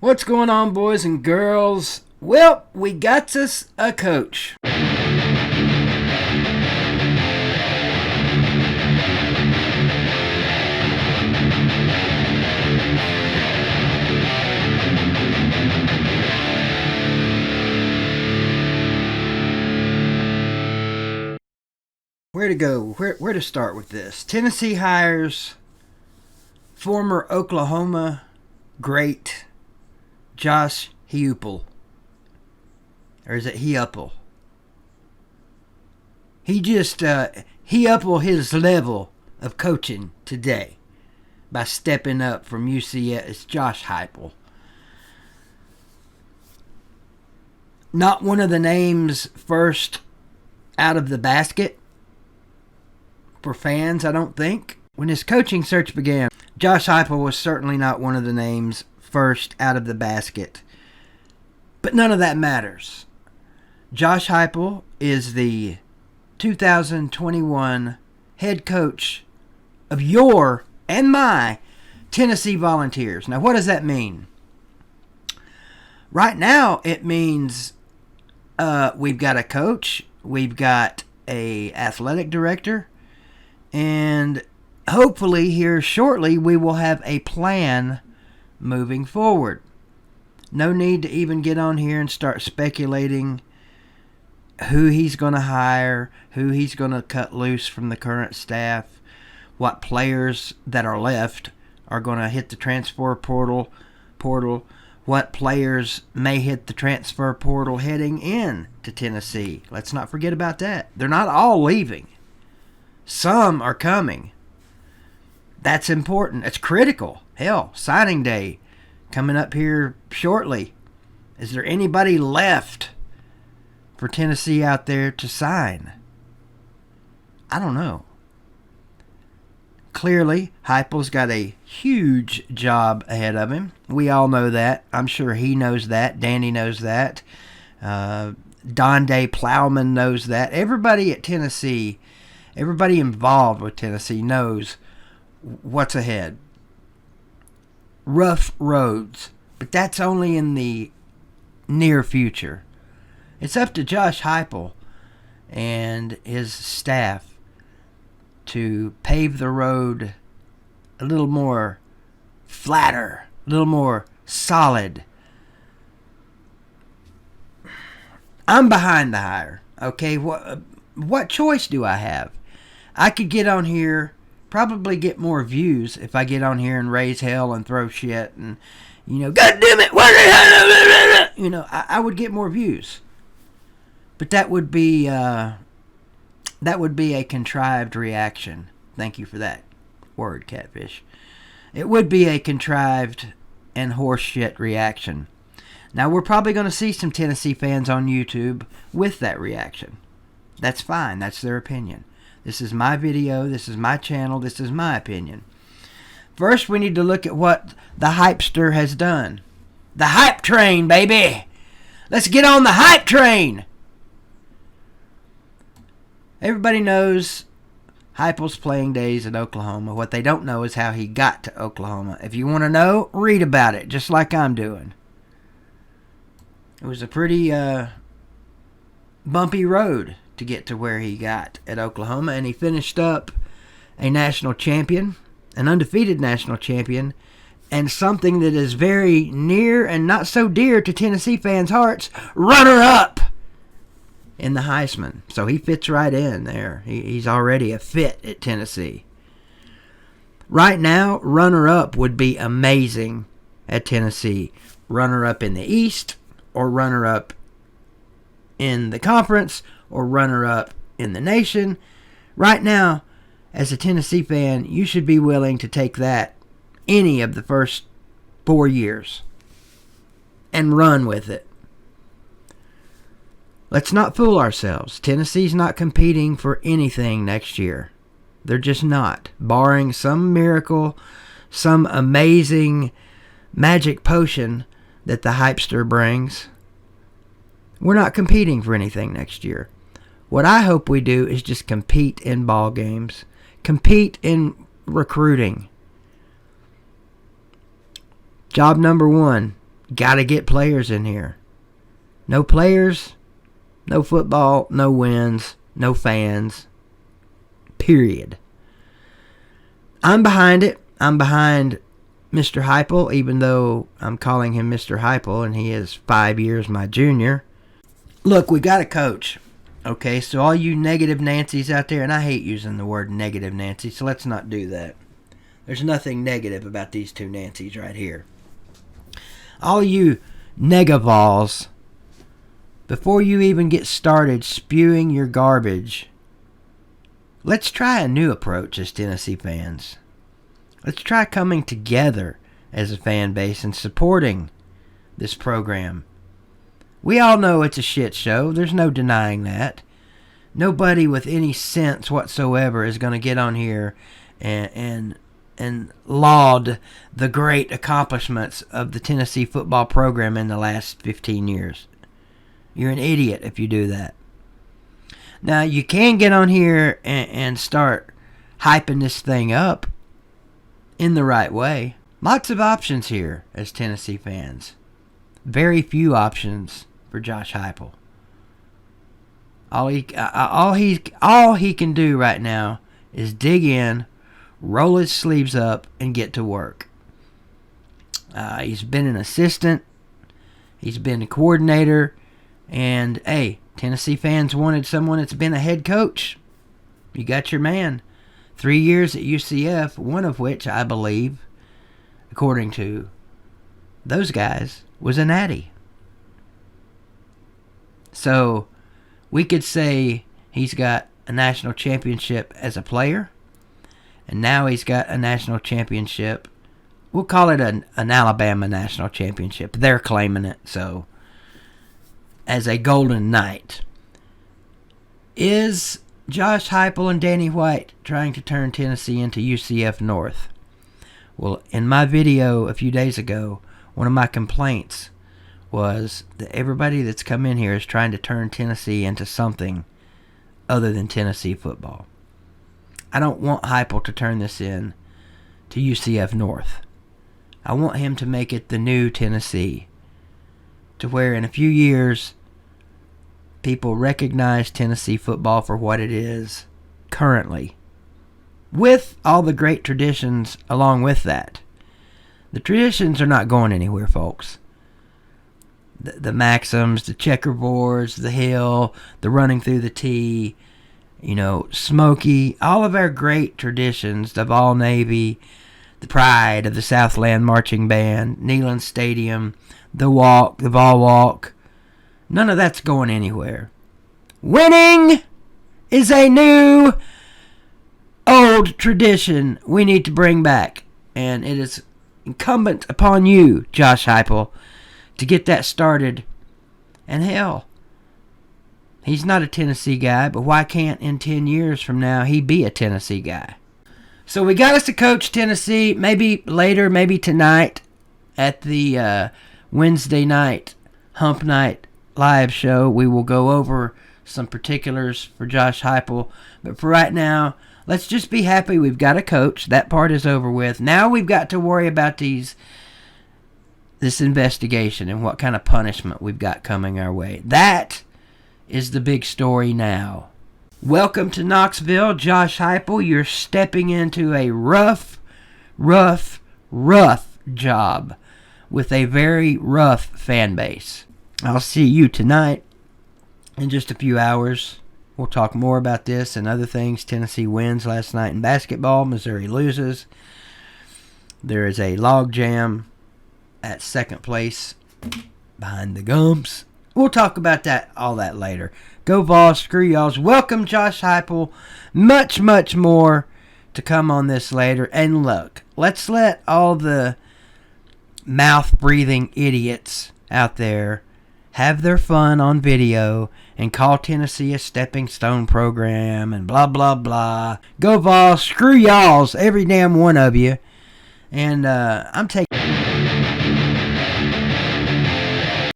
What's going on, boys and girls? Well, we got us a coach. Where to go? Where to start with this? Tennessee hires former Oklahoma great Josh Heupel. Or is it Heupel? He just Heupel his level of coaching today by stepping up from UCF. It's Josh Heupel. Not one of the names first out of the basket for fans, I don't think. When his coaching search began, Josh Heupel was certainly not one of the names first out of the basket. But none of that matters. Josh Heupel is the 2021 head coach of your and my Tennessee Volunteers. Now, what does that mean? Right now, it means we've got a coach, we've got a athletic director, and hopefully here shortly we will have a plan moving forward. No need to even get on here and start speculating who he's going to hire, who he's going to cut loose from the current staff, what players that are left are going to hit the transfer portal, what players may hit the transfer portal heading in to Tennessee. Let's not forget about that. They're not all leaving. Some are coming. That's important. It's critical. Hell, signing day coming up here shortly. Is there anybody left for Tennessee out there to sign? I don't know. Clearly, Heupel's got a huge job ahead of him. We all know that. I'm sure he knows that. Danny knows that. Donde Plowman knows that. Everybody at Tennessee, everybody involved with Tennessee knows what's ahead. Rough roads. But that's only in the near future. It's up to Josh Heupel and his staff to pave the road a little more flatter, a little more solid. I'm behind the hire. Okay, what choice do I have? I could get on here, probably get more views if I get on here and raise hell and throw shit and, God damn it, I would get more views. But that would be a contrived reaction. Thank you for that word, Catfish. It would be a contrived and horseshit reaction. Now, we're probably going to see some Tennessee fans on YouTube with that reaction. That's fine. That's their opinion. This is my video. This is my channel. This is my opinion. First, we need to look at what the hypester has done. The hype train, baby. Let's get on the hype train. Everybody knows Heupel's playing days at Oklahoma. What they don't know is how he got to Oklahoma. If you want to know, read about it, just like I'm doing. It was a pretty bumpy road to get to where he got at Oklahoma, and he finished up a national champion, an undefeated national champion, and something that is very near and not so dear to Tennessee fans' hearts, runner-up in the Heisman. So he fits right in there. He's already a fit at Tennessee. Right now, runner-up would be amazing at Tennessee. Runner-up in the East, or runner-up in the conference, or runner-up in the nation. Right now, as a Tennessee fan, you should be willing to take that any of the first 4 years and run with it. Let's not fool ourselves. Tennessee's not competing for anything next year. They're just not. Barring some miracle, some amazing magic potion that the hypester brings, we're not competing for anything next year. What I hope we do is just compete in ball games, compete in recruiting. Job number one, got to get players in here. No players, no football, no wins, no fans. Period. I'm behind it. I'm behind Mr. Heupel, even though I'm calling him Mr. Heupel and he is 5 years my junior. Look, we got a coach. Okay, so all you negative Nancys out there, and I hate using the word negative Nancy, so let's not do that. There's nothing negative about these two Nancys right here. All you negavols, before you even get started spewing your garbage, let's try a new approach as Tennessee fans. Let's try coming together as a fan base and supporting this program. We all know it's a shit show. There's no denying that. Nobody with any sense whatsoever is going to get on here and laud the great accomplishments of the Tennessee football program in the last 15 years. You're an idiot if you do that. Now, you can get on here and start hyping this thing up in the right way. Lots of options here as Tennessee fans. Very few options for Josh Heupel. All he can do right now is dig in, roll his sleeves up, and get to work. He's been an assistant. He's been a coordinator. And, hey, Tennessee fans wanted someone that's been a head coach. You got your man. 3 years at UCF, one of which, I believe, according to those guys, was a natty. So, we could say he's got a national championship as a player, and now he's got a national championship. We'll call it an Alabama national championship. They're claiming it, so, as a Golden Knight. Is Josh Heupel and Danny White trying to turn Tennessee into UCF North? Well, in my video a few days ago, one of my complaints was that everybody that's come in here is trying to turn Tennessee into something other than Tennessee football. I don't want Heupel to turn this in to UCF North. I want him to make it the new Tennessee, to where in a few years people recognize Tennessee football for what it is currently, with all the great traditions along with that. The traditions are not going anywhere, folks. The maxims, the checkerboards, the hill, the running through the tee, Smokey, all of our great traditions, the Vol Navy, the pride of the Southland Marching Band, Neyland Stadium, the walk, the Vol Walk, none of that's going anywhere. Winning is a new old tradition we need to bring back, and it is incumbent upon you, Josh Heupel, to get that started. And hell, he's not a Tennessee guy, but why can't in 10 years from now he be a Tennessee guy? So we got us to coach Tennessee, maybe later, maybe tonight at the Wednesday night Hump Night live show. We will go over some particulars for Josh Heupel, but for right now, let's just be happy we've got a coach. That part is over with. Now we've got to worry about this investigation and what kind of punishment we've got coming our way. That is the big story now. Welcome to Knoxville, Josh Heupel. You're stepping into a rough job with a very rough fan base. I'll see you tonight in just a few hours. We'll talk more about this and other things. Tennessee wins last night in basketball. Missouri loses. There is a log jam at second place behind the Gumps. We'll talk about all that later. Go Vols, screw y'alls. Welcome, Josh Heupel. Much, much more to come on this later. And look, let's let all the mouth-breathing idiots out there have their fun on video and call Tennessee a stepping stone program and blah, blah, blah. Go Vols, screw y'alls, every damn one of you. And I'm taking...